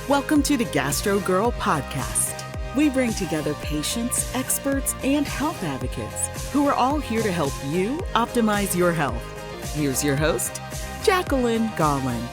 Welcome to the Gastro Girl Podcast. We bring together patients, experts, and health advocates who are all here to help you optimize your health. Here's your host, Jacqueline Garland.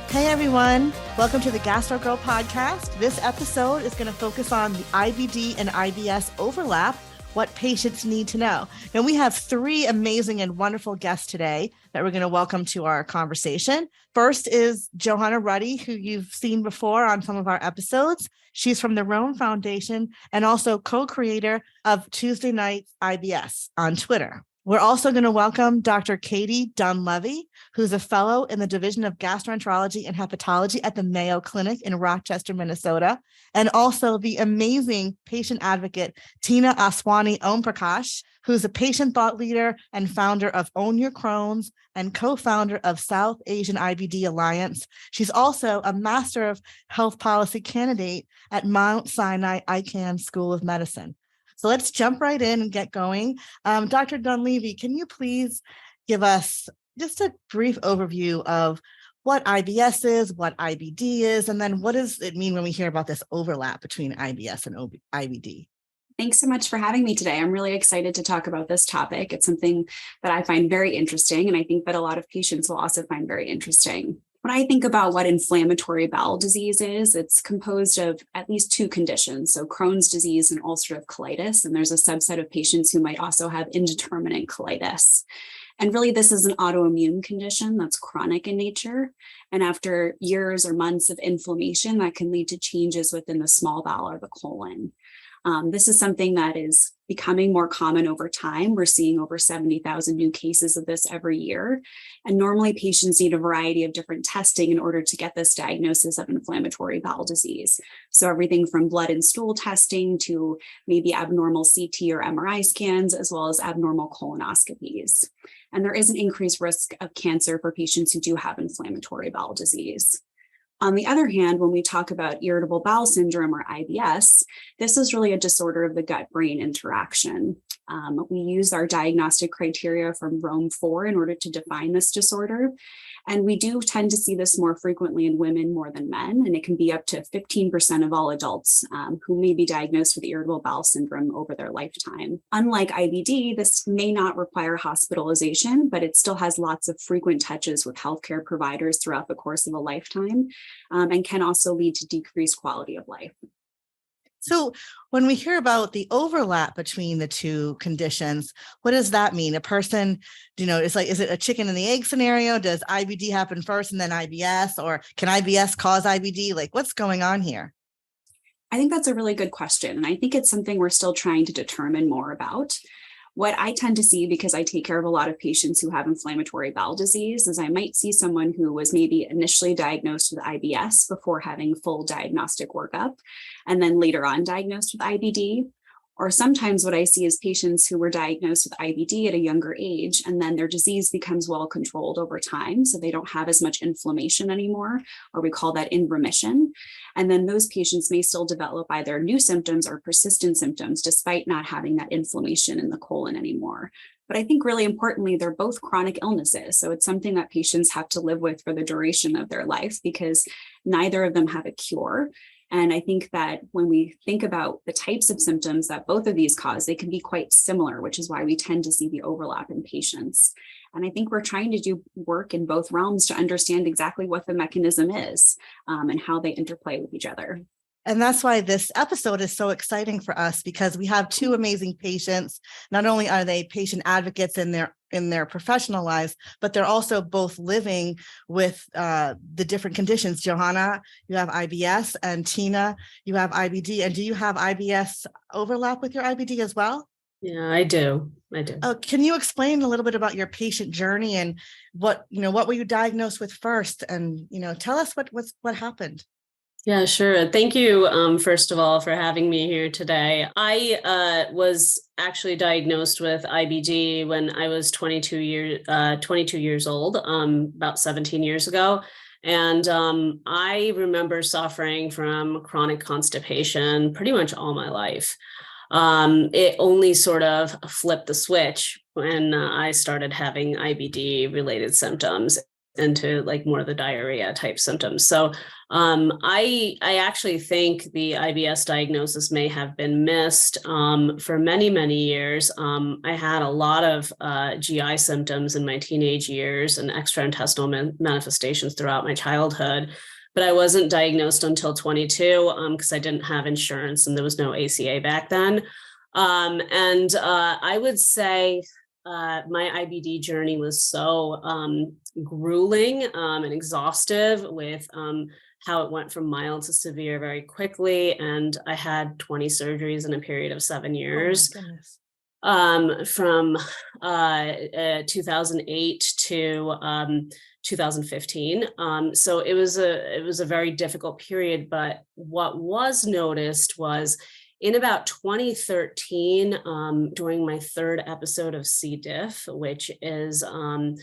Hey everyone, welcome to the Gastro Girl Podcast. This episode is going to focus on the IBD and IBS overlap, what patients need to know. Now, we have three amazing and wonderful guests today that we're going to welcome to our conversation. First is Johanna Ruddy, who you've seen before on some of our episodes. She's from the Rome Foundation and also co-creator of Tuesday Night IBS on Twitter. We're also going to welcome Dr. Katie Dunleavy, who's a fellow in the Division of Gastroenterology and Hepatology at the Mayo Clinic in Rochester, Minnesota, and also the amazing patient advocate, Tina Aswani Omprakash, who's a patient thought leader and founder of Own Your Crohn's and co-founder of South Asian IBD Alliance. She's also a Master of Health Policy candidate at Mount Sinai Icahn School of Medicine. So let's jump right in and get going. Dr. Dunleavy, can you please give us just a brief overview of what IBS is, what IBD is, and then what does it mean when we hear about this overlap between IBS and IBD? Thanks so much for having me today. I'm really excited to talk about this topic. It's something that I find very interesting, and I think that a lot of patients will also find very interesting. When I think about what inflammatory bowel disease is, it's composed of at least two conditions, so Crohn's disease and ulcerative colitis, and there's a subset of patients who might also have indeterminate colitis. And really, this is an autoimmune condition that's chronic in nature, and after years or months of inflammation, that can lead to changes within the small bowel or the colon. This is something that is becoming more common over time. We're seeing over 70,000 new cases of this every year. And normally patients need a variety of different testing in order to get this diagnosis of inflammatory bowel disease. So everything from blood and stool testing to maybe abnormal CT or MRI scans, as well as abnormal colonoscopies. And there is an increased risk of cancer for patients who do have inflammatory bowel disease. On the other hand, when we talk about irritable bowel syndrome or IBS, this is really a disorder of the gut-brain interaction. We use our diagnostic criteria from Rome 4 in order to define this disorder. And we do tend to see this more frequently in women more than men, and it can be up to 15% of all adults who may be diagnosed with irritable bowel syndrome over their lifetime. Unlike IBD, this may not require hospitalization, but it still has lots of frequent touches with healthcare providers throughout the course of a lifetime, and can also lead to decreased quality of life. So when we hear about the overlap between the two conditions, what does that mean? A person, it's like, is it a chicken and the egg scenario? Does IBD happen first and then IBS, or can IBS cause IBD? Like, what's going on here? I think that's a really good question. And I think it's something we're still trying to determine more about. What I tend to see, because I take care of a lot of patients who have inflammatory bowel disease, is I might see someone who was maybe initially diagnosed with IBS before having full diagnostic workup, and then later on diagnosed with IBD. Or sometimes what I see is patients who were diagnosed with IBD at a younger age, and then their disease becomes well controlled over time, so they don't have as much inflammation anymore, or we call that in remission. And then those patients may still develop either new symptoms or persistent symptoms, despite not having that inflammation in the colon anymore. But I think really importantly, they're both chronic illnesses. So it's something that patients have to live with for the duration of their life, because neither of them have a cure. And I think that when we think about the types of symptoms that both of these cause, they can be quite similar, which is why we tend to see the overlap in patients. And I think we're trying to do work in both realms to understand exactly what the mechanism is and how they interplay with each other. And that's why this episode is so exciting for us, because we have two amazing patients. Not only are they patient advocates in their professional lives, but they're also both living with the different conditions. Johanna, you have IBS, and Tina, you have IBD. And do you have IBS overlap with your IBD as well? Yeah, I do. Can you explain a little bit about your patient journey and what were you diagnosed with first? And, tell us what happened. Yeah, sure. Thank you, first of all, for having me here today. I was actually diagnosed with IBD when I was 22 years old, about 17 years ago. And I remember suffering from chronic constipation pretty much all my life. It only sort of flipped the switch when I started having IBD-related symptoms. into like more of the diarrhea type symptoms. So I actually think the IBS diagnosis may have been missed for many, many years. I had a lot of GI symptoms in my teenage years and extraintestinal manifestations throughout my childhood, but I wasn't diagnosed until 22 because I didn't have insurance and there was no ACA back then. I would say my IBD journey was so grueling and exhaustive with how it went from mild to severe very quickly. And I had 20 surgeries in a period of 7 years. Oh my goodness. From 2008 to 2015. So it was a very difficult period. But what was noticed was in about 2013, during my third episode of C. diff, which is an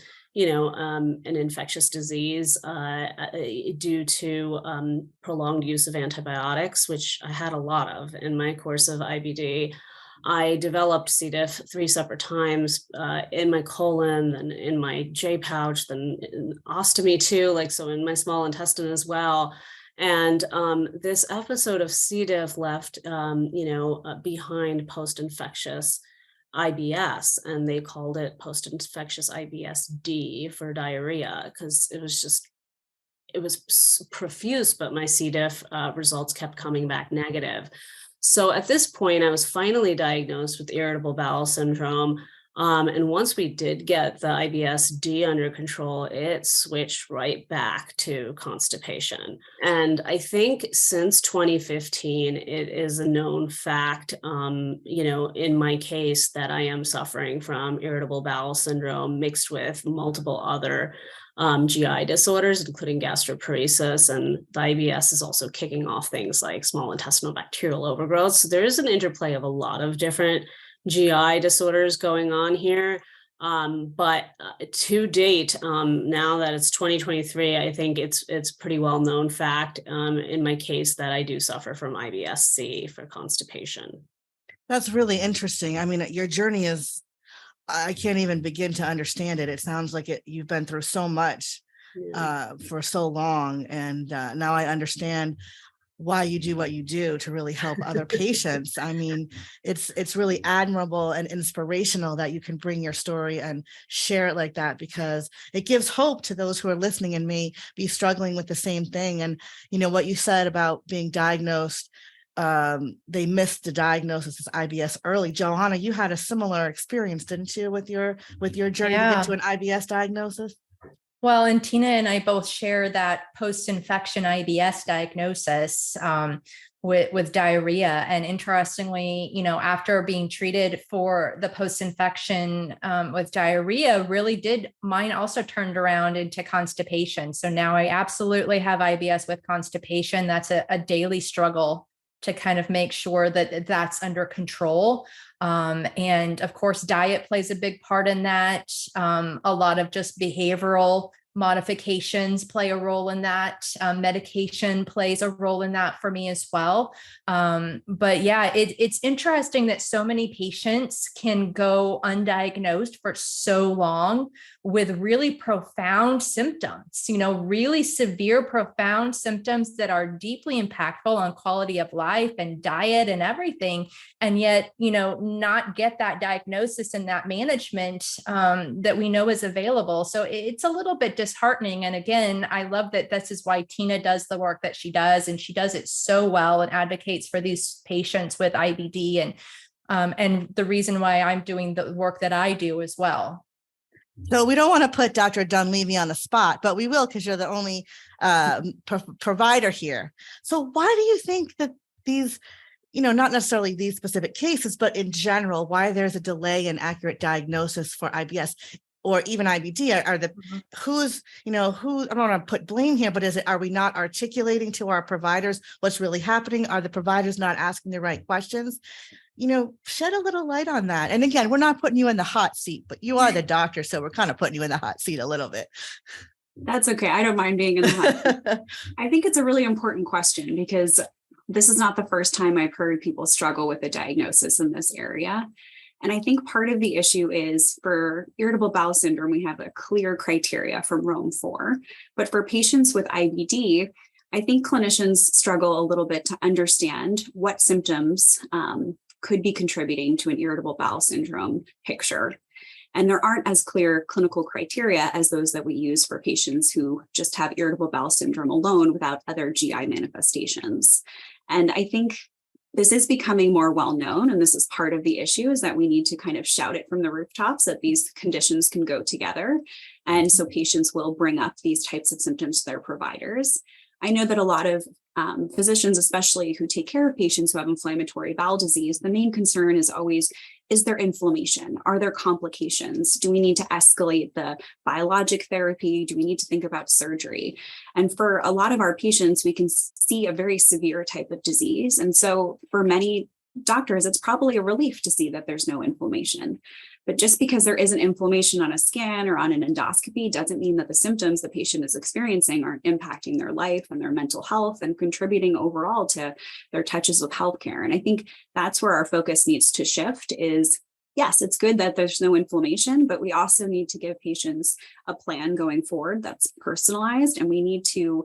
infectious disease due to prolonged use of antibiotics, which I had a lot of in my course of IBD. I developed C. diff 3 separate times in my colon, then in my J pouch, then in ostomy too, so in my small intestine as well. And this episode of C. diff left, behind post-infectious IBS, and they called it post-infectious IBS-D for diarrhea because it was profuse, but my C. diff results kept coming back negative. So at this point, I was finally diagnosed with irritable bowel syndrome. And once we did get the IBS-D under control, it switched right back to constipation. And I think since 2015, it is a known fact, in my case that I am suffering from irritable bowel syndrome mixed with multiple other GI disorders, including gastroparesis, and the IBS is also kicking off things like small intestinal bacterial overgrowth. So there is an interplay of a lot of different GI disorders going on here. But to date, now that it's 2023, I think it's pretty well known fact in my case that I do suffer from IBS-C for constipation. That's really interesting. I mean, your journey is, I can't even begin to understand it. It sounds like you've been through so much for so long. And now I understand why you do what you do to really help other patients. I mean, it's really admirable and inspirational that you can bring your story and share it like that, because it gives hope to those who are listening and may be struggling with the same thing. And, what you said about being diagnosed, they missed the diagnosis as IBS early. Johanna, you had a similar experience, didn't you, with your journey to get to an IBS diagnosis? Well, and Tina and I both share that post-infection IBS diagnosis with diarrhea. And interestingly, after being treated for the post-infection with diarrhea, mine also turned around into constipation. So now I absolutely have IBS with constipation. That's a daily struggle to kind of make sure that that's under control. And of course, diet plays a big part in that. A lot of just behavioral modifications play a role in that. Medication plays a role in that for me as well. But yeah, it's interesting that so many patients can go undiagnosed for so long with really profound symptoms, really severe, profound symptoms that are deeply impactful on quality of life and diet and everything. And yet, not get that diagnosis and that management that we know is available. So it's a little bit disheartening. And again, I love that this is why Tina does the work that she does, and she does it so well and advocates for these patients with IBD, and the reason why I'm doing the work that I do as well. So we don't want to put Dr. Dunleavy on the spot, but we will, because you're the only provider here. So why do you think that these, not necessarily these specific cases, but in general, why there's a delay in accurate diagnosis for IBS or even IBD? Are the who's, I don't want to put blame here, but are we not articulating to our providers what's really happening? Are the providers not asking the right questions? Shed a little light on that. And again, we're not putting you in the hot seat, but you are the doctor, so we're kind of putting you in the hot seat a little bit. That's okay. I don't mind being in the hot seat. I think it's a really important question, because this is not the first time I've heard people struggle with a diagnosis in this area. And I think part of the issue is for irritable bowel syndrome, we have a clear criteria from Rome 4. But for patients with IBD, I think clinicians struggle a little bit to understand what symptoms could be contributing to an irritable bowel syndrome picture. And there aren't as clear clinical criteria as those that we use for patients who just have irritable bowel syndrome alone without other GI manifestations. And I think this is becoming more well known, and this is part of the issue, is that we need to kind of shout it from the rooftops that these conditions can go together. And so patients will bring up these types of symptoms to their providers. I know that a lot of physicians, especially who take care of patients who have inflammatory bowel disease, the main concern is always, is there inflammation? Are there complications? Do we need to escalate the biologic therapy? Do we need to think about surgery? And for a lot of our patients, we can see a very severe type of disease. And so for many doctors, it's probably a relief to see that there's no inflammation. But just because there isn't inflammation on a scan or on an endoscopy doesn't mean that the symptoms the patient is experiencing aren't impacting their life and their mental health and contributing overall to their touches with healthcare. And I think that's where our focus needs to shift is, yes, it's good that there's no inflammation, but we also need to give patients a plan going forward that's personalized, and we need to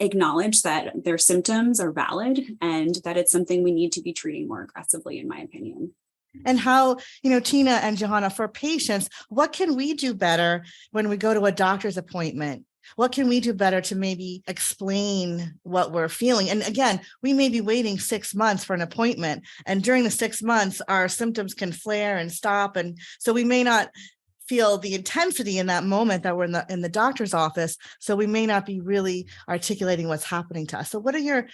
acknowledge that their symptoms are valid and that it's something we need to be treating more aggressively, in my opinion. And how, Tina and Johanna, for patients, what can we do better when we go to a doctor's appointment? What can we do better to maybe explain what we're feeling? And again, we may be waiting 6 months for an appointment, and during the 6 months, our symptoms can flare and stop. And so we may not feel the intensity in that moment that we're in the doctor's office. So we may not be really articulating what's happening to us. So what are your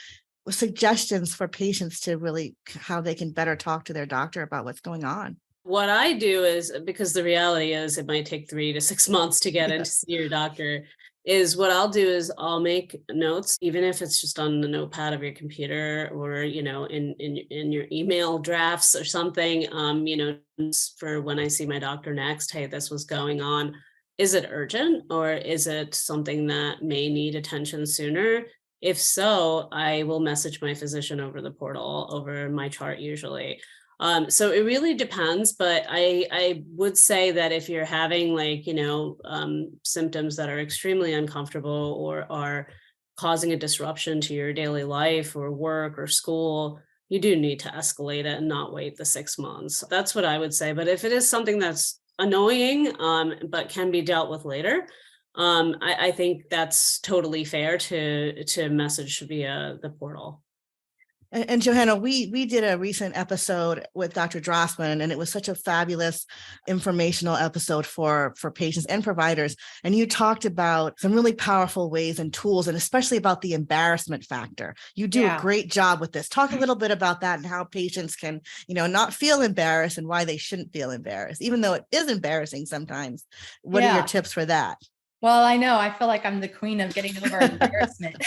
suggestions for patients to really how they can better talk to their doctor about what's going on? What I do is, because the reality is it might take 3 to 6 months to get in to see your doctor, is what I'll do is I'll make notes, even if it's just on the notepad of your computer or, in your email drafts or something, for when I see my doctor next, hey, this was going on. Is it urgent, or is it something that may need attention sooner? If so, I will message my physician over the portal, over my chart usually. So it really depends, but I would say that if you're having symptoms that are extremely uncomfortable or are causing a disruption to your daily life or work or school, you do need to escalate it and not wait the 6 months. That's what I would say. But if it is something that's annoying, but can be dealt with later, I think that's totally fair to message via the portal. And Johanna, we did a recent episode with Dr. Drossman, and it was such a fabulous informational episode for patients and providers. And you talked about some really powerful ways and tools, and especially about the embarrassment factor. You do a great job with this. Talk a little bit about that and how patients can, not feel embarrassed and why they shouldn't feel embarrassed, even though it is embarrassing sometimes. What are your tips for that? Well, I know, I feel like I'm the queen of getting over embarrassment.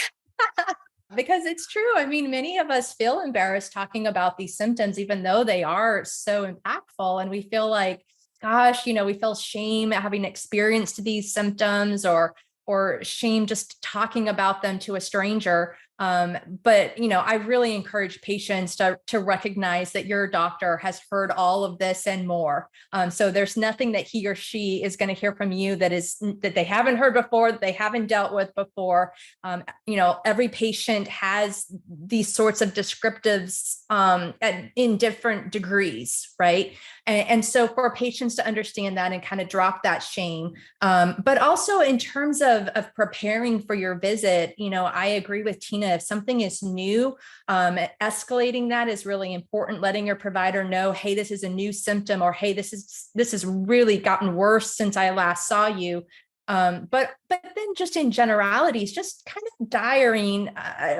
Because it's true. I mean, many of us feel embarrassed talking about these symptoms, even though they are so impactful. And we feel like, gosh, we feel shame at having experienced these symptoms or shame just talking about them to a stranger. But, I really encourage patients to recognize that your doctor has heard all of this and more. So there's nothing that he or she is going to hear from you that they haven't heard before, that they haven't dealt with before. Every patient has these sorts of descriptives in different degrees, right? And so for patients to understand that and kind of drop that shame, but also in terms of preparing for your visit, I agree with Tina. If something is new, escalating that is really important. Letting your provider know, hey, this is a new symptom, or hey, this has really gotten worse since I last saw you. But then just in generalities, just kind of diarying,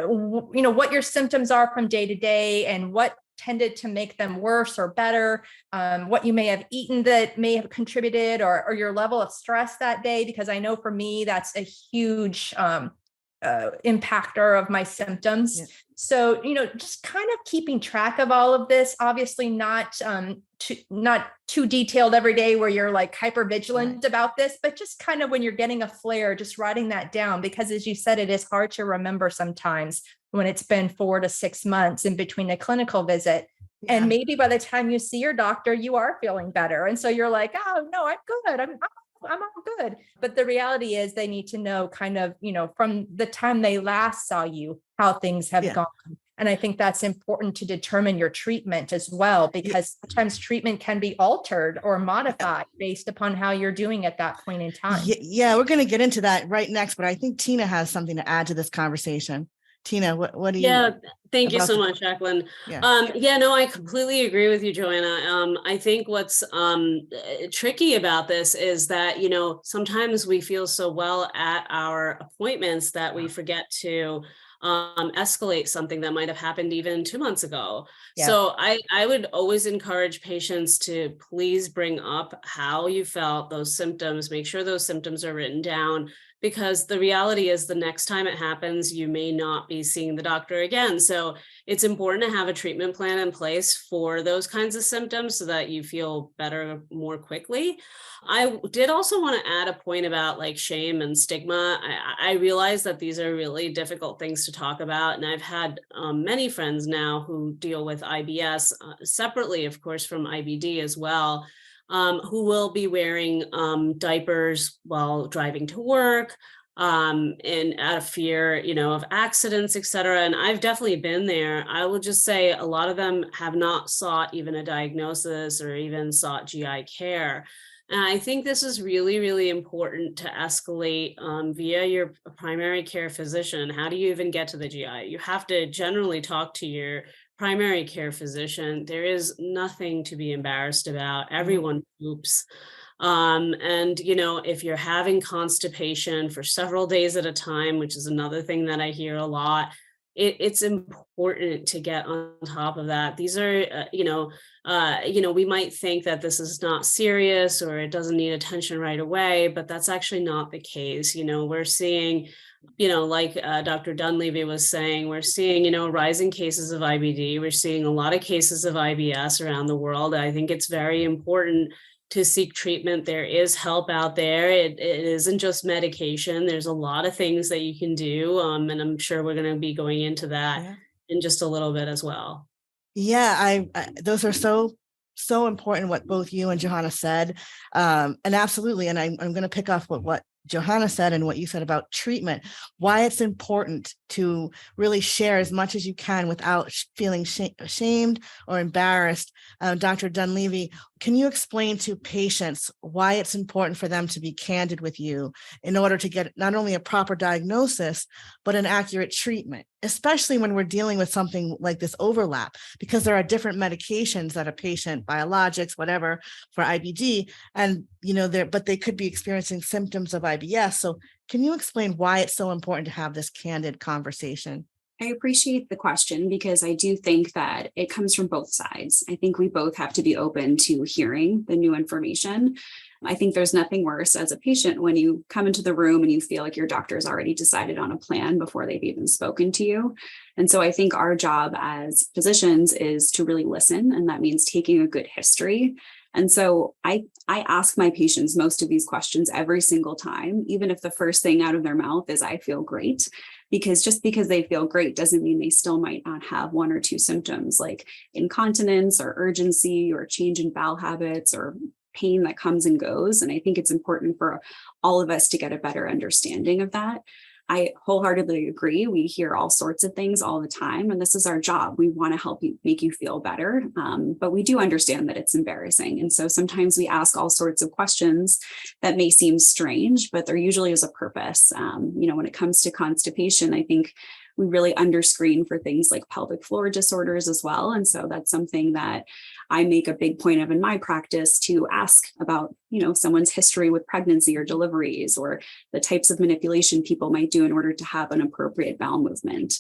what your symptoms are from day to day and what tended to make them worse or better, what you may have eaten that may have contributed, or your level of stress that day, because I know for me, that's a huge impactor of my symptoms. Yeah. So, just kind of keeping track of all of this, obviously not too detailed every day where you're like hyper vigilant about this, but just kind of when you're getting a flare, just writing that down, because as you said, it is hard to remember sometimes when it's been 4 to 6 months in between a clinical visit. Yeah. And maybe by the time you see your doctor, you are feeling better. And so you're like, oh no, I'm good. I'm all good. But the reality is they need to know kind of, from the time they last saw you, how things have gone. And I think that's important to determine your treatment as well, because sometimes treatment can be altered or modified based upon how you're doing at that point in time. Yeah, we're going to get into that right next, but I think Tina has something to add to this conversation. Tina, what do you? Yeah, thank you so much, Jacqueline. No, I completely agree with you, Joanna. I think what's tricky about this is that, sometimes we feel so well at our appointments that we forget to escalate something that might have happened even 2 months ago. Yeah. So I would always encourage patients to please bring up how you felt, those symptoms, make sure those symptoms are written down, because the reality is the next time it happens, you may not be seeing the doctor again. So it's important to have a treatment plan in place for those kinds of symptoms so that you feel better more quickly. I did also want to add a point about like shame and stigma. I realize that these are really difficult things to talk about. And I've had many friends now who deal with IBS separately, of course, from IBD as well, who will be wearing diapers while driving to work, and out of fear, of accidents, et cetera. And I've definitely been there. I will just say a lot of them have not sought even a diagnosis or even sought GI care. And I think this is really, really important to escalate via your primary care physician. How do you even get to the GI? You have to generally talk to your primary care physician. There is nothing to be embarrassed about. Everyone poops. And, if you're having constipation for several days at a time, which is another thing that I hear a lot, it's important to get on top of that. These are, we might think that this is not serious or it doesn't need attention right away, but that's actually not the case. We're seeing, like Dr. Dunleavy was saying, we're seeing, rising cases of IBD. We're seeing a lot of cases of IBS around the world. I think it's very important to seek treatment. There is help out there. It isn't just medication. There's a lot of things that you can do. And I'm sure we're going to be going into that in just a little bit as well. Yeah, I those are so important, what both you and Johanna said. And absolutely. And I'm going to pick up what Johanna said and what you said about treatment, why it's important to really share as much as you can without feeling ashamed or embarrassed. Dr. Dunleavy, can you explain to patients why it's important for them to be candid with you in order to get not only a proper diagnosis, but an accurate treatment, especially when we're dealing with something like this overlap, because there are different medications that a patient, biologics, whatever, for IBD, and but they could be experiencing symptoms of IBS. So can you explain why it's so important to have this candid conversation? I appreciate the question because I do think that it comes from both sides. I think we both have to be open to hearing the new information. I think there's nothing worse as a patient when you come into the room and you feel like your doctor's already decided on a plan before they've even spoken to you. And so I think our job as physicians is to really listen, and that means taking a good history. And so I ask my patients most of these questions every single time, even if the first thing out of their mouth is, I feel great, because just because they feel great doesn't mean they still might not have one or two symptoms like incontinence or urgency or change in bowel habits or pain that comes and goes. And I think it's important for all of us to get a better understanding of that. I wholeheartedly agree. We hear all sorts of things all the time, and this is our job. We want to help you, make you feel better, but we do understand that it's embarrassing. And so sometimes we ask all sorts of questions that may seem strange, but there usually is a purpose. When it comes to constipation, I think we really underscreen for things like pelvic floor disorders as well. And so that's something that I make a big point of in my practice to ask about, someone's history with pregnancy or deliveries or the types of manipulation people might do in order to have an appropriate bowel movement.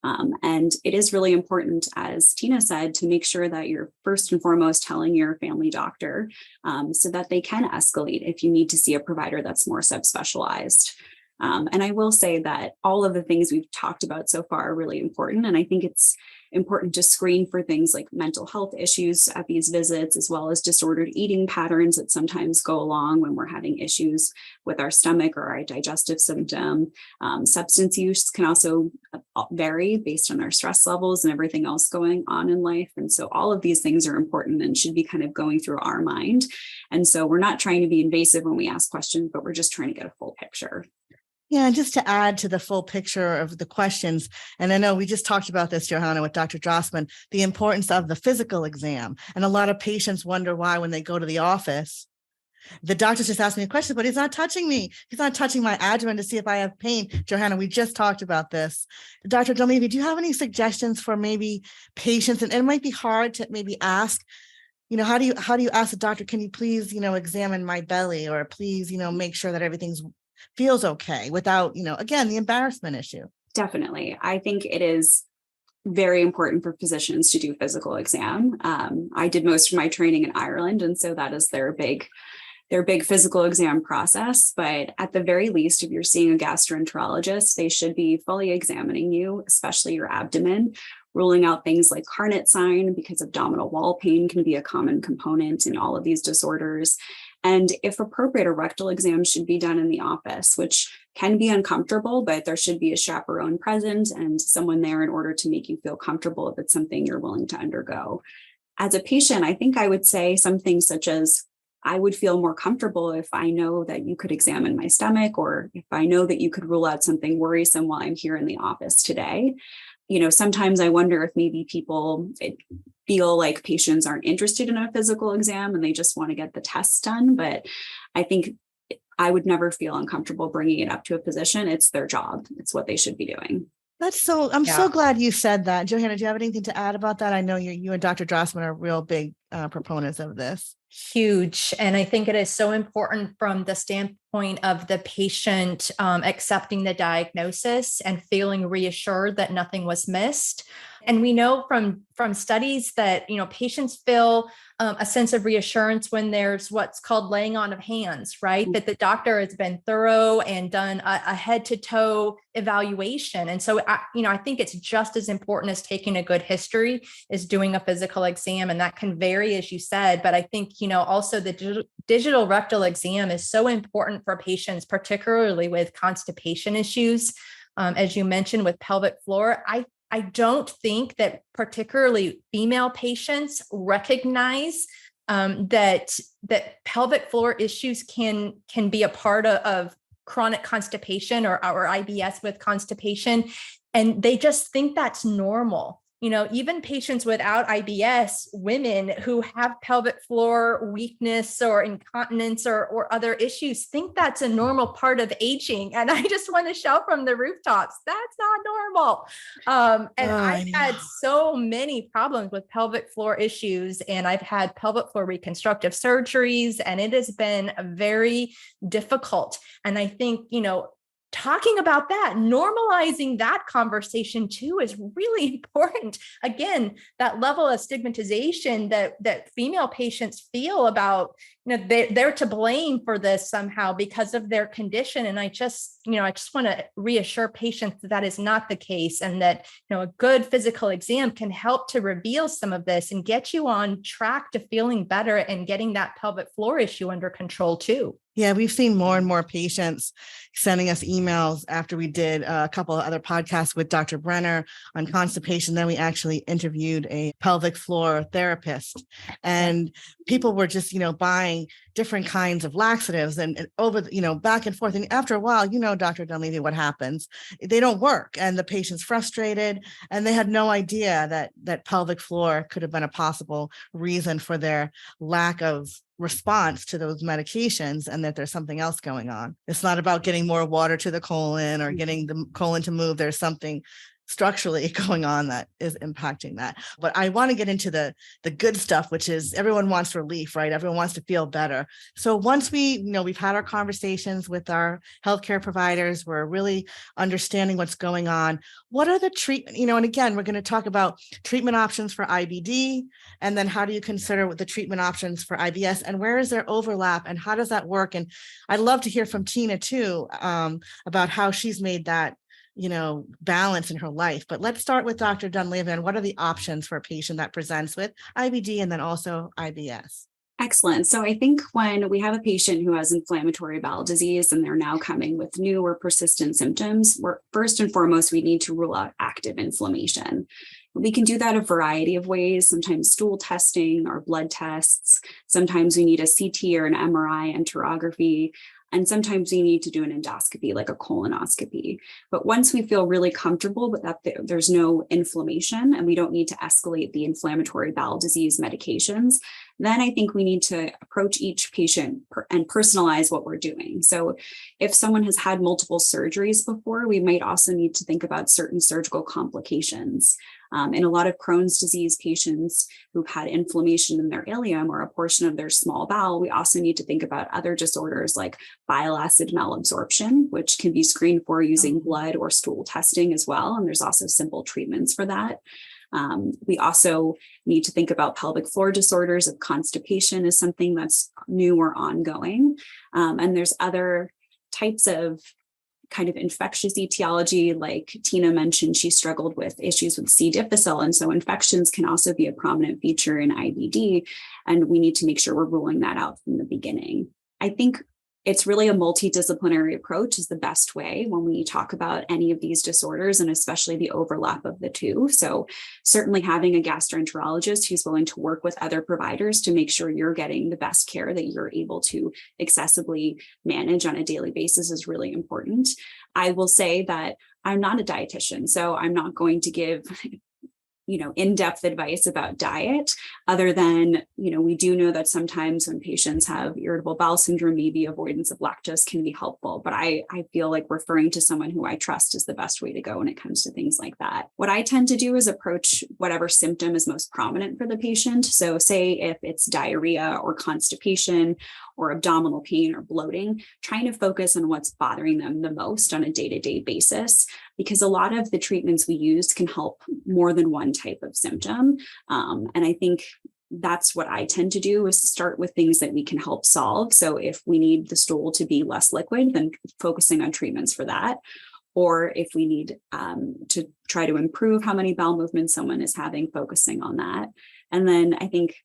And it is really important, as Tina said, to make sure that you're first and foremost telling your family doctor so that they can escalate if you need to see a provider that's more subspecialized. And I will say that all of the things we've talked about so far are really important. And I think it's important to screen for things like mental health issues at these visits, as well as disordered eating patterns that sometimes go along when we're having issues with our stomach or our digestive symptom. Substance use can also vary based on our stress levels and everything else going on in life. And so all of these things are important and should be kind of going through our mind. And so we're not trying to be invasive when we ask questions, but we're just trying to get a full picture. Yeah, and just to add to the full picture of the questions, and I know we just talked about this, Johanna, with Dr. Drossman, the importance of the physical exam. And a lot of patients wonder why when they go to the office, the doctor's just asking me a question, but he's not touching me. He's not touching my abdomen to see if I have pain. Johanna, we just talked about this. Dr. Dunleavy, do you have any suggestions for maybe patients? And it might be hard to maybe ask, how do you ask the doctor, can you please, examine my belly, or please, make sure that everything's feels okay without, again, the embarrassment issue? Definitely. I think it is very important for physicians to do physical exam. I did most of my training in Ireland, and so that is their big physical exam process. But at the very least, if you're seeing a gastroenterologist, they should be fully examining you, especially your abdomen, ruling out things like Carnot sign, because abdominal wall pain can be a common component in all of these disorders. And if appropriate, a rectal exam should be done in the office, which can be uncomfortable, but there should be a chaperone present and someone there in order to make you feel comfortable if it's something you're willing to undergo. As a patient, I think I would say something such as, I would feel more comfortable if I know that you could examine my stomach, or if I know that you could rule out something worrisome while I'm here in the office today. Sometimes I wonder if maybe people feel like patients aren't interested in a physical exam and they just want to get the tests done. But I think I would never feel uncomfortable bringing it up to a physician. It's their job. It's what they should be doing. I'm so glad you said that. Johanna, do you have anything to add about that? I know you and Dr. Drossman are real big proponents of this. Huge. And I think it is so important from the standpoint of the patient accepting the diagnosis and feeling reassured that nothing was missed. And we know from studies that, patients feel a sense of reassurance when there's what's called laying on of hands, right? That the doctor has been thorough and done a head to toe evaluation. And so, I think it's just as important as taking a good history is doing a physical exam. And that can vary, as you said, but I think, also the digital rectal exam is so important for patients, particularly with constipation issues. As you mentioned with pelvic floor, I don't think that particularly female patients recognize that pelvic floor issues can be a part of chronic constipation or IBS with constipation. And they just think that's normal. Even patients without IBS, women who have pelvic floor weakness or incontinence or other issues think that's a normal part of aging. And I just want to shout from the rooftops, that's not normal. I've had so many problems with pelvic floor issues, and I've had pelvic floor reconstructive surgeries, and it has been very difficult. And I think, talking about that, normalizing that conversation too is really important. Again, that level of stigmatization that female patients feel about, they're to blame for this somehow because of their condition. And I just want to reassure patients that is not the case, and that, a good physical exam can help to reveal some of this and get you on track to feeling better and getting that pelvic floor issue under control too. Yeah, we've seen more and more patients sending us emails after we did a couple of other podcasts with Dr. Brenner on constipation. Then we actually interviewed a pelvic floor therapist, and people were just, buying different kinds of laxatives and over, back and forth. And after a while, Dr. Dunleavy, what happens? They don't work, and the patient's frustrated, and they had no idea that pelvic floor could have been a possible reason for their lack of response to those medications, and that there's something else going on. It's not about getting more water to the colon or getting the colon to move. There's something structurally going on that is impacting that. But I want to get into the good stuff, which is everyone wants relief, right? Everyone wants to feel better. So once we've had our conversations with our healthcare providers, we're really understanding what's going on. What are the treatment, and again, we're going to talk about treatment options for IBD, and then how do you consider the treatment options for IBS, and where is there overlap, and how does that work? And I'd love to hear from Tina too, about how she's made that balance in her life. But let's start with Dr. Dunleavy. And what are the options for a patient that presents with IBD and then also IBS? Excellent. So I think when we have a patient who has inflammatory bowel disease and they're now coming with new or persistent symptoms, first and foremost, we need to rule out active inflammation. We can do that a variety of ways, sometimes stool testing or blood tests. Sometimes we need a CT or an MRI enterography. And sometimes we need to do an endoscopy, like a colonoscopy. But once we feel really comfortable with that there's no inflammation and we don't need to escalate the inflammatory bowel disease medications, then I think we need to approach each patient and personalize what we're doing. So if someone has had multiple surgeries before, we might also need to think about certain surgical complications. In a lot of Crohn's disease patients who've had inflammation in their ileum or a portion of their small bowel, we also need to think about other disorders like bile acid malabsorption, which can be screened for using blood or stool testing as well. And there's also simple treatments for that. We also need to think about pelvic floor disorders. If constipation is something that's new or ongoing. And there's other types of kind of infectious etiology, like Tina mentioned, she struggled with issues with C. difficile. And so infections can also be a prominent feature in IBD. And we need to make sure we're ruling that out from the beginning. I think it's really a multidisciplinary approach is the best way when we talk about any of these disorders, and especially the overlap of the two. So certainly having a gastroenterologist who's willing to work with other providers to make sure you're getting the best care that you're able to accessibly manage on a daily basis is really important. I will say that I'm not a dietitian, so I'm not going to give in-depth advice about diet, other than, we do know that sometimes when patients have irritable bowel syndrome, maybe avoidance of lactose can be helpful. But I feel like referring to someone who I trust is the best way to go when it comes to things like that. What I tend to do is approach whatever symptom is most prominent for the patient. So say if it's diarrhea or constipation or abdominal pain or bloating, trying to focus on what's bothering them the most on a day-to-day basis, because a lot of the treatments we use can help more than one type of symptom. And I think that's what I tend to do, is start with things that we can help solve. So if we need the stool to be less liquid, then focusing on treatments for that. Or if we need to try to improve how many bowel movements someone is having, focusing on that. And then I think,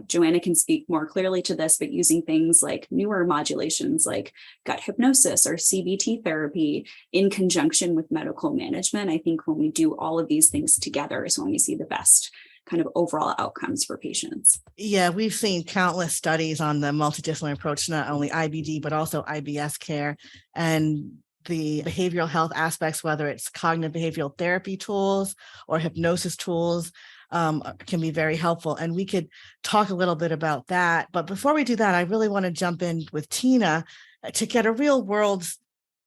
Joanna can speak more clearly to this, but using things like newer modulations like gut hypnosis or CBT therapy in conjunction with medical management, I think when we do all of these things together is when we see the best kind of overall outcomes for patients. Yeah, we've seen countless studies on the multidisciplinary approach to not only IBD, but also IBS care, and the behavioral health aspects, whether it's cognitive behavioral therapy tools or hypnosis tools, can be very helpful. And we could talk a little bit about that. But before we do that, I really want to jump in with Tina to get a real world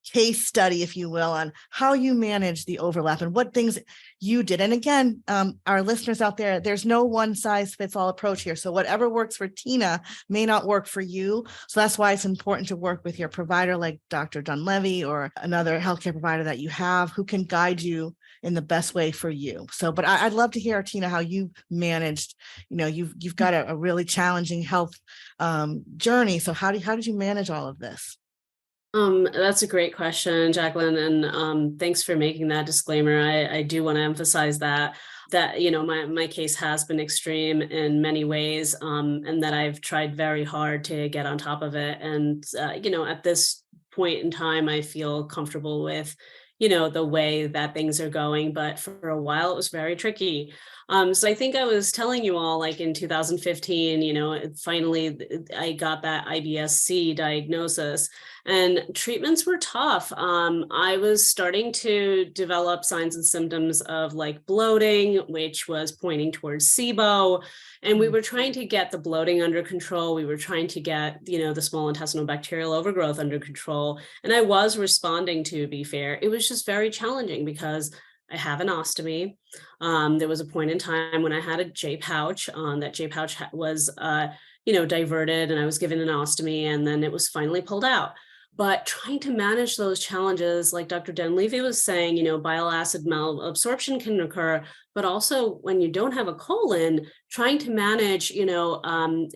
case study, if you will, on how you manage the overlap and what things you did. And again, our listeners out there, there's no one size fits all approach here. So whatever works for Tina may not work for you. So that's why it's important to work with your provider like Dr. Dunleavy or another healthcare provider that you have who can guide you in the best way for you. So, but I'd love to hear, Tina, how you managed, you've got a really challenging health journey. So how did you manage all of this? That's a great question, Jacqueline. And thanks for making that disclaimer. I do want to emphasize that my case has been extreme in many ways, and that I've tried very hard to get on top of it. And, at this point in time, I feel comfortable with, the way that things are going. But for a while, it was very tricky. So I think I was telling you all, like in 2015, finally I got that IBS-C diagnosis, and treatments were tough. I was starting to develop signs and symptoms of like bloating, which was pointing towards SIBO. And we were trying to get the bloating under control. We were trying to get, the small intestinal bacterial overgrowth under control. And I was responding, to be fair. It was just very challenging because I have an ostomy. There was a point in time when I had a J pouch. That J pouch was, diverted, and I was given an ostomy, and then it was finally pulled out. But trying to manage those challenges, like Dr. Dunleavy was saying, bile acid malabsorption can occur, but also when you don't have a colon, trying to manage, flipping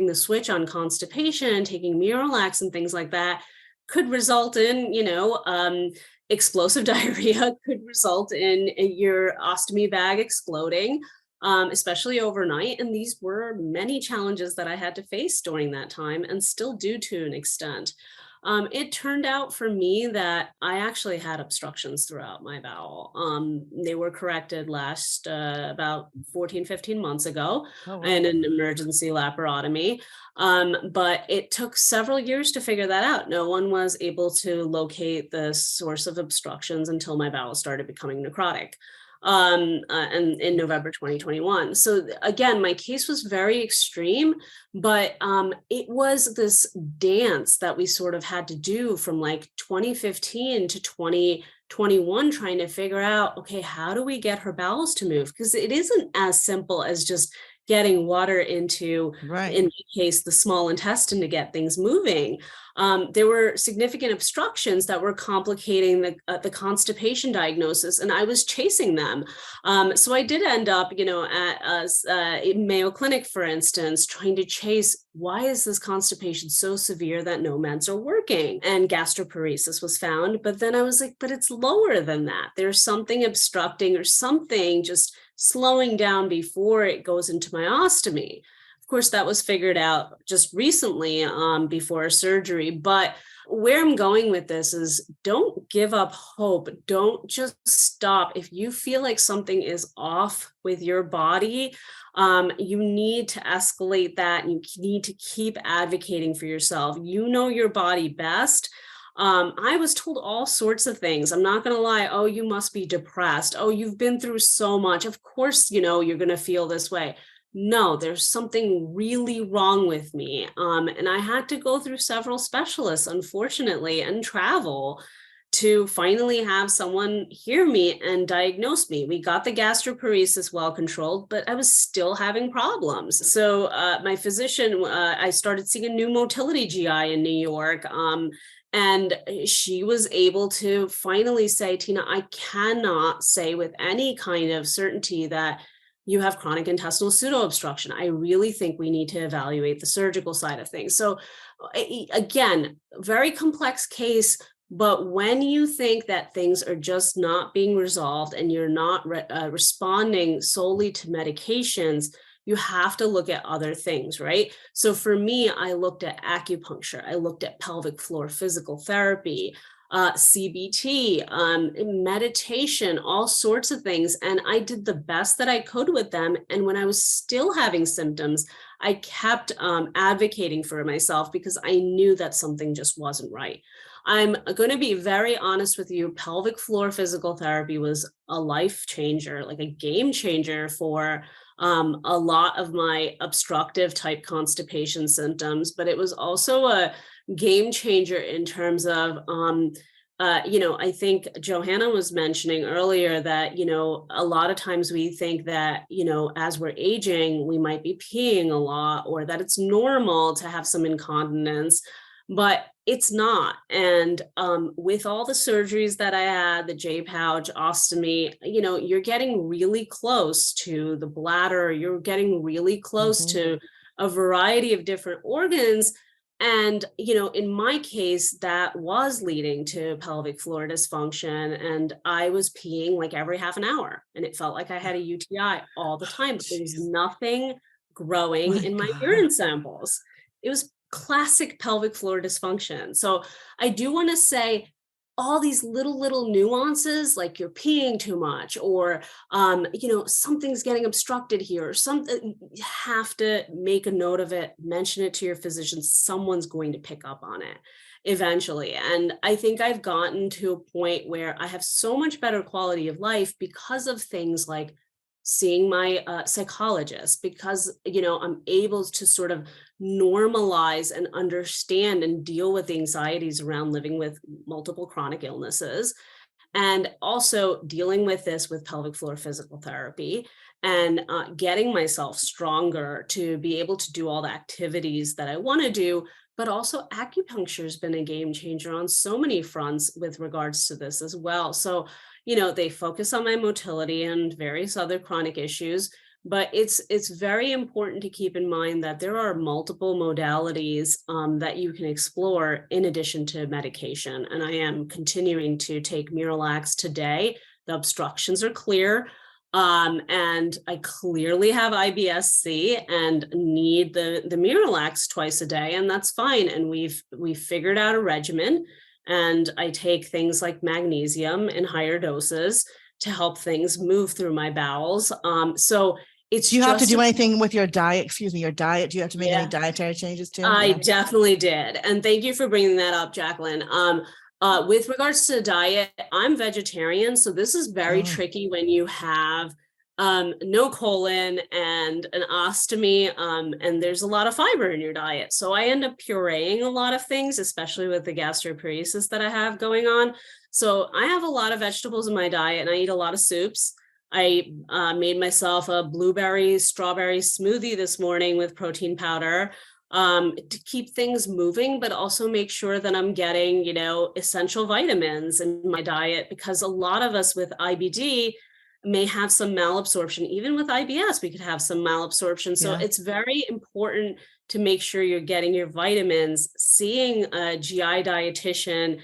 the switch on constipation, taking Miralax and things like that could result in, explosive diarrhea, could result in your ostomy bag exploding, especially overnight. And these were many challenges that I had to face during that time, and still do to an extent. It turned out for me that I actually had obstructions throughout my bowel. They were corrected last about 14, 15 months ago in an emergency laparotomy. But it took several years to figure that out. No one was able to locate the source of obstructions until my bowel started becoming necrotic. And in November 2021. So again, my case was very extreme, but it was this dance that we sort of had to do from like 2015 to 2021, trying to figure out, okay, how do we get her bowels to move? Because it isn't as simple as just getting water into, in my case, the small intestine to get things moving. There were significant obstructions that were complicating the constipation diagnosis, and I was chasing them. So I did end up, at Mayo Clinic, for instance, trying to chase, why is this constipation so severe that no meds are working? And gastroparesis was found, but then I was like, but it's lower than that. There's something obstructing or something just slowing down before it goes into my ostomy. Of course, that was figured out just recently before a surgery. But where I'm going with this is, don't give up hope. Don't just stop. If you feel like something is off with your body, you need to escalate that. You need to keep advocating for yourself. You know your body best. I was told all sorts of things. I'm not going to lie. Oh, you must be depressed. Oh, you've been through so much. Of course, you're going to feel this way. No, there's something really wrong with me. And I had to go through several specialists, unfortunately, and travel to finally have someone hear me and diagnose me. We got the gastroparesis well controlled, but I was still having problems. So my physician, I started seeing a new motility GI in New York. And she was able to finally say, Tina, I cannot say with any kind of certainty that you have chronic intestinal pseudoobstruction. I really think we need to evaluate the surgical side of things. So again, very complex case, but when you think that things are just not being resolved and you're not responding solely to medications, you have to look at other things, right? So for me, I looked at acupuncture, I looked at pelvic floor physical therapy, CBT, meditation, all sorts of things. And I did the best that I could with them. And when I was still having symptoms, I kept advocating for myself because I knew that something just wasn't right. I'm going to be very honest with you. Pelvic floor physical therapy was a life changer, like a game changer for a lot of my obstructive type constipation symptoms, but it was also a game changer in terms of, I think Johanna was mentioning earlier that, a lot of times we think that, as we're aging, we might be peeing a lot or that it's normal to have some incontinence, but it's not. And with all the surgeries that I had, the J pouch, ostomy, you're getting really close to the bladder, you're getting really close to a variety of different organs. And, in my case, that was leading to pelvic floor dysfunction. And I was peeing like every half an hour. And it felt like I had a UTI all the time. But there was nothing growing in my urine samples. It was classic pelvic floor dysfunction. So I do want to say all these little nuances, like you're peeing too much, or, something's getting obstructed here, or something, you have to make a note of it, mention it to your physician. Someone's going to pick up on it eventually. And I think I've gotten to a point where I have so much better quality of life because of things like seeing my psychologist, because, I'm able to sort of normalize and understand and deal with the anxieties around living with multiple chronic illnesses. And also dealing with this with pelvic floor physical therapy and getting myself stronger to be able to do all the activities that I want to do. But also acupuncture has been a game changer on so many fronts with regards to this as well. So, they focus on my motility and various other chronic issues, but it's very important to keep in mind that there are multiple modalities that you can explore in addition to medication. And I am continuing to take Miralax today. The obstructions are clear. And I clearly have IBS-C and need the Miralax twice a day, and that's fine. And we've figured out a regimen, and I take things like magnesium in higher doses to help things move through my bowels. So it's do you have to do anything with your diet? Excuse me, your diet. Do you have to make any dietary changes too? I definitely did. And thank you for bringing that up, Jacqueline. With regards to diet, I'm vegetarian. So this is very tricky when you have no colon and an ostomy, and there's a lot of fiber in your diet. So I end up pureeing a lot of things, especially with the gastroparesis that I have going on. So I have a lot of vegetables in my diet, and I eat a lot of soups. I made myself a blueberry strawberry smoothie this morning with protein powder to keep things moving, but also make sure that I'm getting, essential vitamins in my diet, because a lot of us with IBD may have some malabsorption. Even with IBS, we could have some malabsorption. So it's very important to make sure you're getting your vitamins, seeing a GI dietitian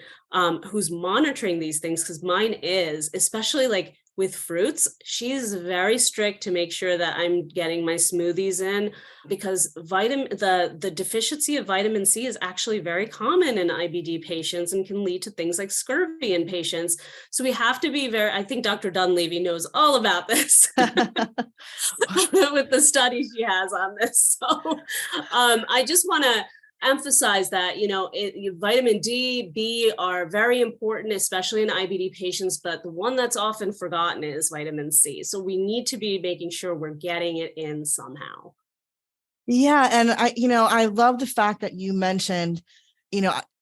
who's monitoring these things, because mine is, especially like with fruits, she's very strict to make sure that I'm getting my smoothies in, because the deficiency of vitamin C is actually very common in IBD patients and can lead to things like scurvy in patients. So we have to be I think Dr. Dunleavy knows all about this with the studies she has on this. So I just want to emphasize that, vitamin D, B are very important, especially in IBD patients, but the one that's often forgotten is vitamin C. So we need to be making sure we're getting it in somehow. Yeah. And I love the fact that you mentioned,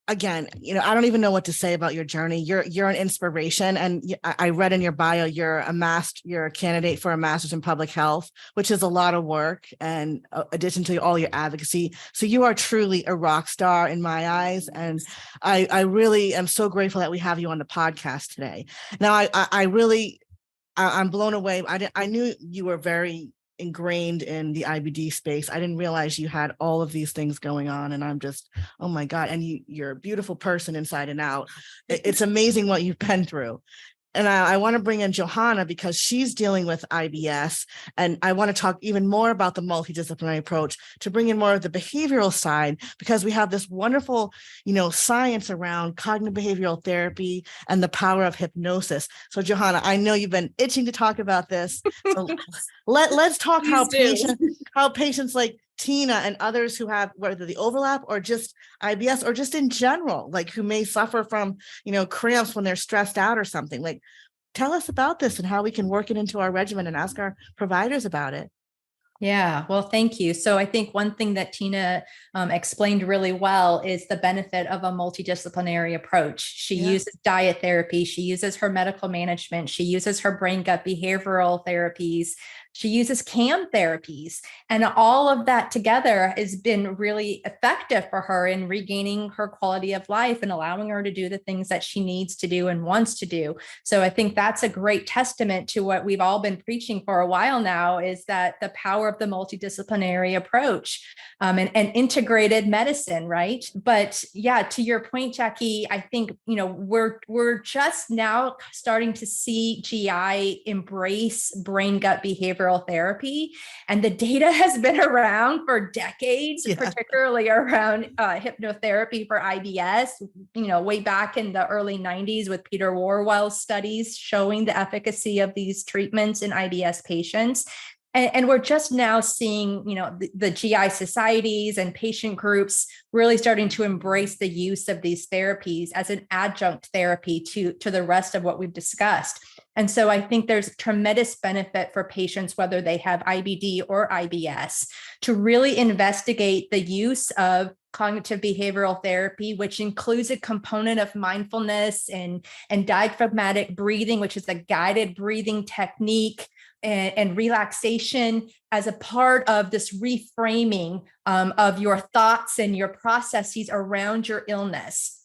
again, I don't even know what to say about your journey. You're an inspiration. And I read in your bio, you're a candidate for a master's in public health, which is a lot of work, and addition to all your advocacy. So you are truly a rock star in my eyes. And I really am so grateful that we have you on the podcast today. Now, I'm blown away. I knew you were very ingrained in the IBD space. I didn't realize you had all of these things going on, and I'm just, oh my God. And you're a beautiful person inside and out. It's amazing what you've been through. And I want to bring in Johanna, because she's dealing with IBS. And I want to talk even more about the multidisciplinary approach, to bring in more of the behavioral side, because we have this wonderful, science around cognitive behavioral therapy and the power of hypnosis. So Johanna, I know you've been itching to talk about this. So let's talk how patients like Tina and others who have whether the overlap or just IBS, or just in general, like who may suffer from, cramps when they're stressed out or something. Like, tell us about this and how we can work it into our regimen and ask our providers about it. Yeah, well, thank you. So I think one thing that Tina explained really well is the benefit of a multidisciplinary approach. She uses diet therapy. She uses her medical management. She uses her brain gut behavioral therapies. She uses CAM therapies, and all of that together has been really effective for her in regaining her quality of life and allowing her to do the things that she needs to do and wants to do. So I think that's a great testament to what we've all been preaching for a while now, is that the power of the multidisciplinary approach and integrated medicine, right? But yeah, to your point, Jackie, I think, we're just now starting to see GI embrace brain gut behavioral therapy. And the data has been around for decades, particularly around hypnotherapy for IBS, way back in the early 90s with Peter Warwell's studies showing the efficacy of these treatments in IBS patients. And we're just now seeing, the GI societies and patient groups really starting to embrace the use of these therapies as an adjunct therapy to the rest of what we've discussed. And so I think there's tremendous benefit for patients, whether they have IBD or IBS, to really investigate the use of cognitive behavioral therapy, which includes a component of mindfulness and diaphragmatic breathing, which is a guided breathing technique, and relaxation as a part of this reframing of your thoughts and your processes around your illness.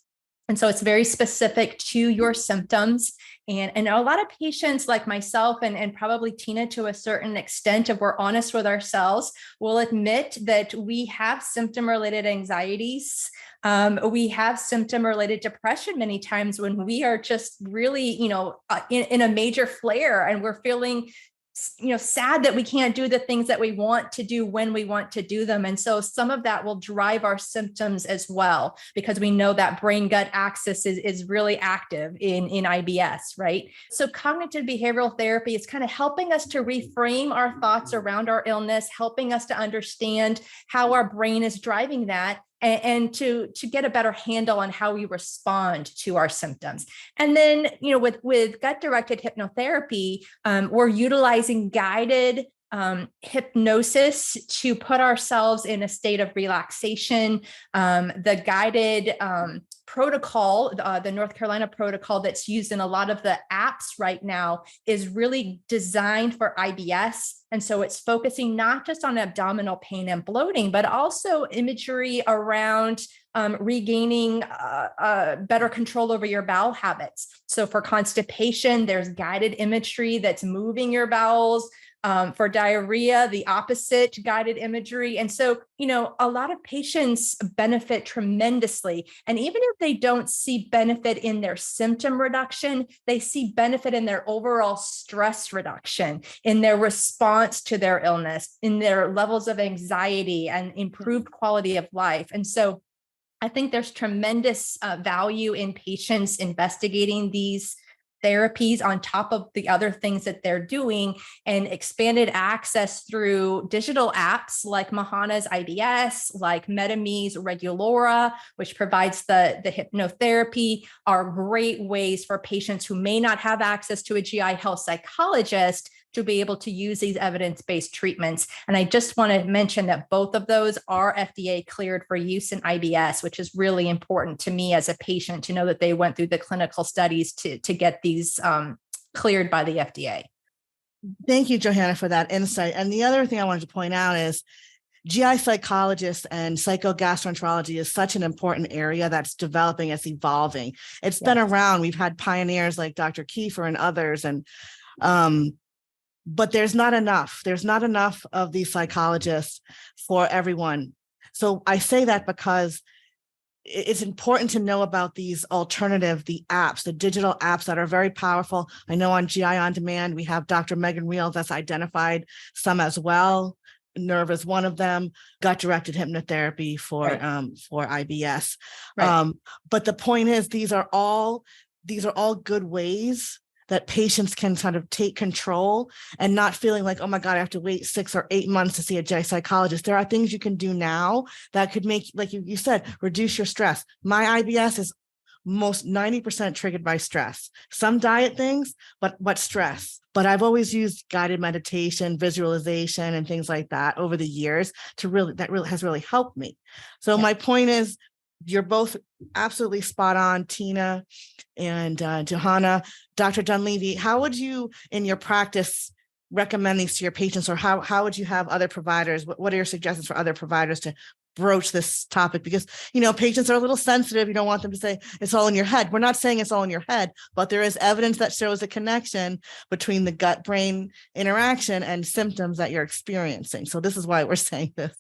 And so it's very specific to your symptoms. And a lot of patients like myself and probably Tina to a certain extent, if we're honest with ourselves, will admit that we have symptom-related anxieties. We have symptom-related depression many times when we are just really, in a major flare and we're feeling sad that we can't do the things that we want to do when we want to do them. And so some of that will drive our symptoms as well, because we know that brain gut axis is really active in IBS, right? So cognitive behavioral therapy is kind of helping us to reframe our thoughts around our illness, helping us to understand how our brain is driving that, and to get a better handle on how we respond to our symptoms. And then, with gut-directed hypnotherapy, we're utilizing guided hypnosis to put ourselves in a state of relaxation. The guided protocol, the North Carolina protocol that's used in a lot of the apps right now, is really designed for IBS. And so it's focusing not just on abdominal pain and bloating, but also imagery around regaining better control over your bowel habits. So for constipation, there's guided imagery that's moving your bowels. For diarrhea, the opposite, guided imagery. And so, a lot of patients benefit tremendously. And even if they don't see benefit in their symptom reduction, they see benefit in their overall stress reduction, in their response to their illness, in their levels of anxiety and improved quality of life. And so I think there's tremendous value in patients investigating these therapies on top of the other things that they're doing, and expanded access through digital apps like Mahana's IBS, like Medame's Regulora, which provides the hypnotherapy, are great ways for patients who may not have access to a GI health psychologist to be able to use these evidence-based treatments. And I just want to mention that both of those are FDA cleared for use in IBS, which is really important to me as a patient to know that they went through the clinical studies to get these cleared by the FDA. Thank you, Johanna, for that insight. And the other thing I wanted to point out is GI psychologists and psychogastroenterology is such an important area that's developing, it's evolving. It's been around. We've had pioneers like Dr. Kiefer and others, and but there's not enough. There's not enough of these psychologists for everyone. So I say that because it's important to know about these the apps, the digital apps that are very powerful. I know on GI On Demand, we have Dr. Megan Reels that's identified some as well. Nerve is one of them, gut-directed hypnotherapy for IBS. Right. But the point is, these are all good ways that patients can sort of take control and not feeling like, oh my God, I have to wait 6 or 8 months to see a GI psychologist. There are things you can do now that could make, like you said, reduce your stress. My IBS is most 90% triggered by stress. Some diet things, but stress. But I've always used guided meditation, visualization, and things like that over the years that has really helped me. So my point is, you're both absolutely spot on, Tina and Johanna. Dr. Dunleavy, how would you, in your practice, recommend these to your patients, or how would you have other providers? What are your suggestions for other providers to broach this topic? Because, patients are a little sensitive. You don't want them to say it's all in your head. We're not saying it's all in your head, but there is evidence that shows a connection between the gut-brain interaction and symptoms that you're experiencing. So this is why we're saying this.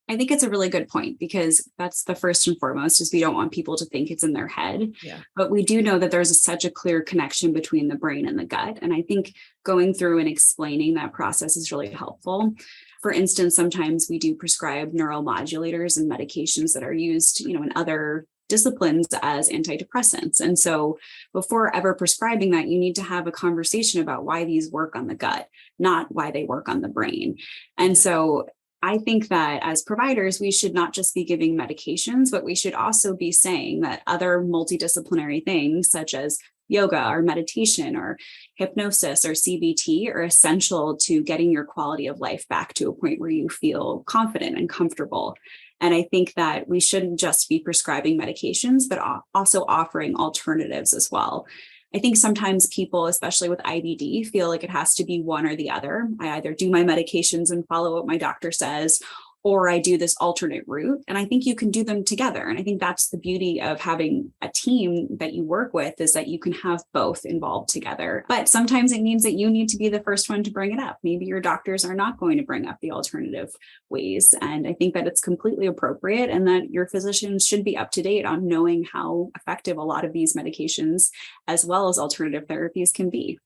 I think it's a really good point, because that's the first and foremost, is we don't want people to think it's in their head. Yeah. But we do know that there's such a clear connection between the brain and the gut. And I think going through and explaining that process is really helpful. For instance, sometimes we do prescribe neuromodulators and medications that are used, in other disciplines as antidepressants. And so before ever prescribing that, you need to have a conversation about why these work on the gut, not why they work on the brain. And so I think that as providers, we should not just be giving medications, but we should also be saying that other multidisciplinary things such as yoga or meditation or hypnosis or CBT are essential to getting your quality of life back to a point where you feel confident and comfortable. And I think that we shouldn't just be prescribing medications, but also offering alternatives as well. I think sometimes people, especially with IBD, feel like it has to be one or the other. I either do my medications and follow what my doctor says, or I do this alternate route. And I think you can do them together. And I think that's the beauty of having a team that you work with, is that you can have both involved together. But sometimes it means that you need to be the first one to bring it up. Maybe your doctors are not going to bring up the alternative ways. And I think that it's completely appropriate, and that your physicians should be up to date on knowing how effective a lot of these medications as well as alternative therapies can be.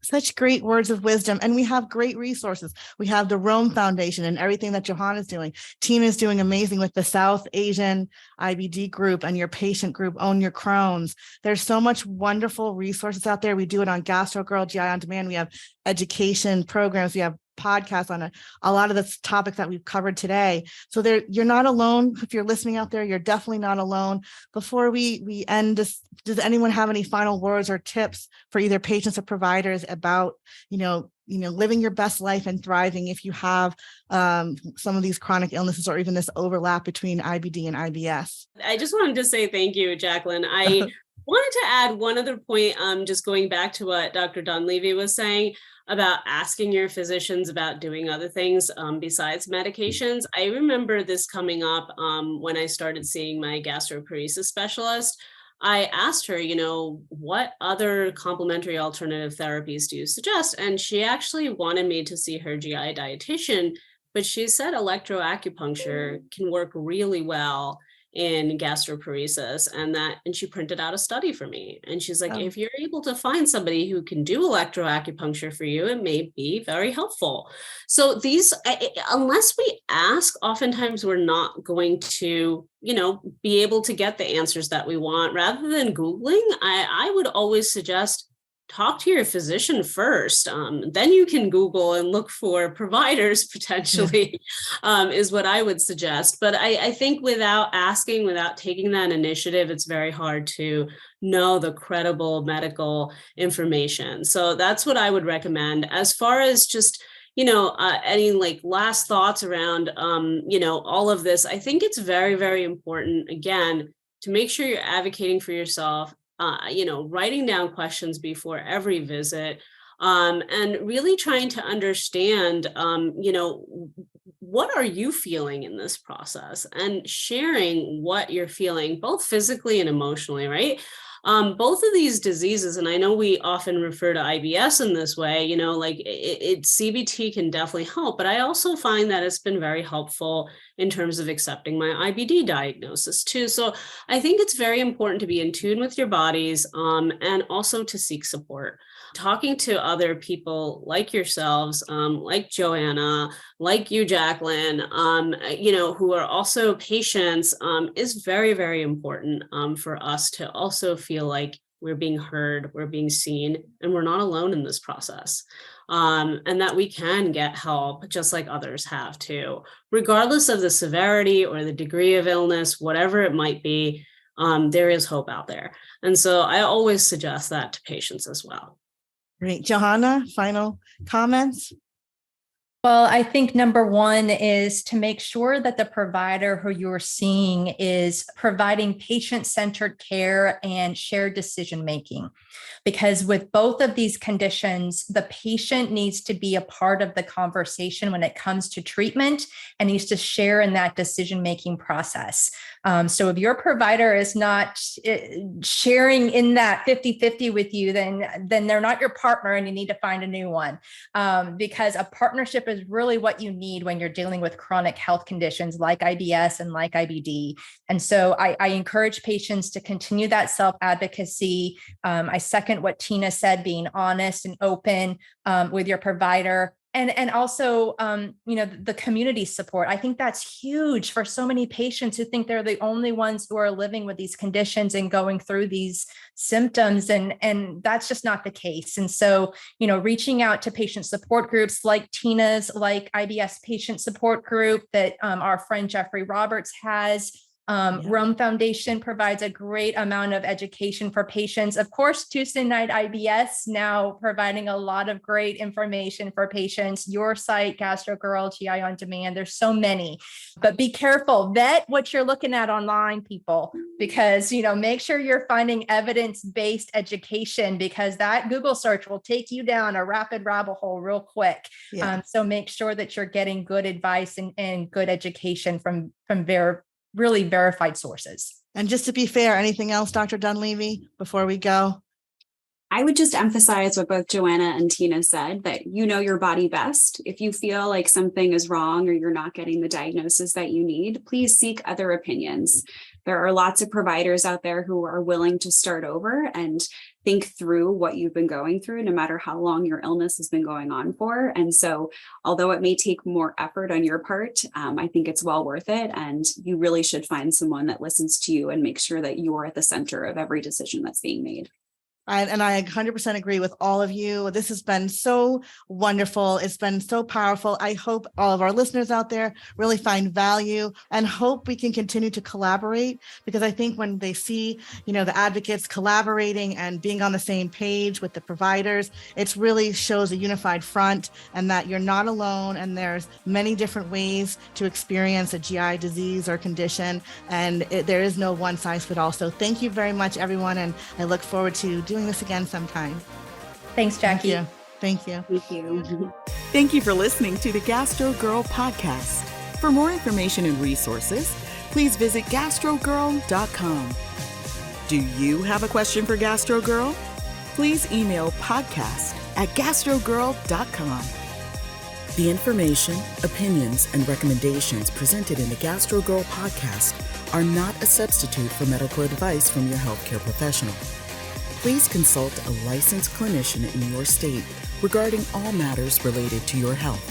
Such great words of wisdom. And we have great resources. We have the Rome Foundation and everything that Johanna's doing. Tina's doing amazing with the South Asian IBD group and your patient group, Own Your Crohn's. There's so much wonderful resources out there. We do it on Gastro Girl, GI On Demand. We have education programs. We have podcasts on a lot of the topics that we've covered today. So you're not alone. If you're listening out there, you're definitely not alone. Before we end this, does anyone have any final words or tips for either patients or providers about, living your best life and thriving if you have some of these chronic illnesses, or even this overlap between IBD and IBS? I just wanted to say thank you, Jacqueline. I wanted to add one other point, just going back to what Dr. Dunleavy was saying about asking your physicians about doing other things besides medications. I remember this coming up when I started seeing my gastroparesis specialist. I asked her, what other complementary alternative therapies do you suggest? And she actually wanted me to see her GI dietitian, but she said electroacupuncture can work really well in gastroparesis, and she printed out a study for me. And she's like, if you're able to find somebody who can do electroacupuncture for you, it may be very helpful. So these, unless we ask, oftentimes we're not going to, be able to get the answers that we want. Rather than Googling, I would always suggest talk to your physician first. Then you can Google and look for providers potentially, is what I would suggest. But I think without asking, without taking that initiative, it's very hard to know the credible medical information. So that's what I would recommend. As far as just, any last thoughts around, all of this, I think it's very, very important, again, to make sure you're advocating for yourself, writing down questions before every visit, and really trying to understand, what are you feeling in this process, and sharing what you're feeling, both physically and emotionally, right? Both of these diseases, and I know we often refer to IBS in this way, CBT can definitely help, but I also find that it's been very helpful in terms of accepting my IBD diagnosis too. So I think it's very important to be in tune with your bodies, and also to seek support. Talking to other people like yourselves, like Joanna, like you, Jacqueline, who are also patients, is very, very important for us to also feel like we're being heard, we're being seen, and we're not alone in this process. And that we can get help just like others have too, regardless of the severity or the degree of illness, whatever it might be, there is hope out there. And so I always suggest that to patients as well. Great. Johanna, final comments? Well, I think number one is to make sure that the provider who you're seeing is providing patient-centered care and shared decision-making. Because with both of these conditions, the patient needs to be a part of the conversation when it comes to treatment and needs to share in that decision-making process. So if your provider is not sharing in that 50-50 with you, then they're not your partner and you need to find a new one. Because a partnership is really what you need when you're dealing with chronic health conditions like IBS and like IBD. And so I encourage patients to continue that self-advocacy. I second what Tina said, being honest and open with your provider. And also, the community support. I think that's huge for so many patients who think they're the only ones who are living with these conditions and going through these symptoms. And that's just not the case. And so, reaching out to patient support groups like Tina's, like IBS patient support group that our friend Jeffrey Roberts has. Rome Foundation provides a great amount of education for patients. Of course, Tuesday Night IBS now providing a lot of great information for patients. Your site, Gastro Girl, GI On Demand, there's so many. But be careful, vet what you're looking at online, people, because, make sure you're finding evidence-based education, because that Google search will take you down a rapid rabbit hole real quick. Yeah. So make sure that you're getting good advice and good education from really verified sources. And just to be fair, anything else, Dr. Dunleavy, before we go? I would just emphasize what both Joanna and Tina said, that you know your body best. If you feel like something is wrong or you're not getting the diagnosis that you need, please seek other opinions. There are lots of providers out there who are willing to start over and think through what you've been going through, no matter how long your illness has been going on for. And so, although it may take more effort on your part, I think it's well worth it. And you really should find someone that listens to you and makes sure that you're at the center of every decision that's being made. And I 100% agree with all of you. This has been so wonderful. It's been so powerful. I hope all of our listeners out there really find value and hope we can continue to collaborate, because I think when they see, the advocates collaborating and being on the same page with the providers, it really shows a unified front and that you're not alone. And there's many different ways to experience a GI disease or condition. And there is no one size fit all. So thank you very much, everyone. And I look forward to doing this again sometime. Thanks, Jackie. Thank you. Thank you. Thank you for listening to the Gastro Girl podcast. For more information and resources, please visit gastrogirl.com. Do you have a question for Gastro Girl? Please email podcast@gastrogirl.com. The information, opinions, and recommendations presented in the Gastro Girl podcast are not a substitute for medical advice from your healthcare professional. Please consult a licensed clinician in your state regarding all matters related to your health.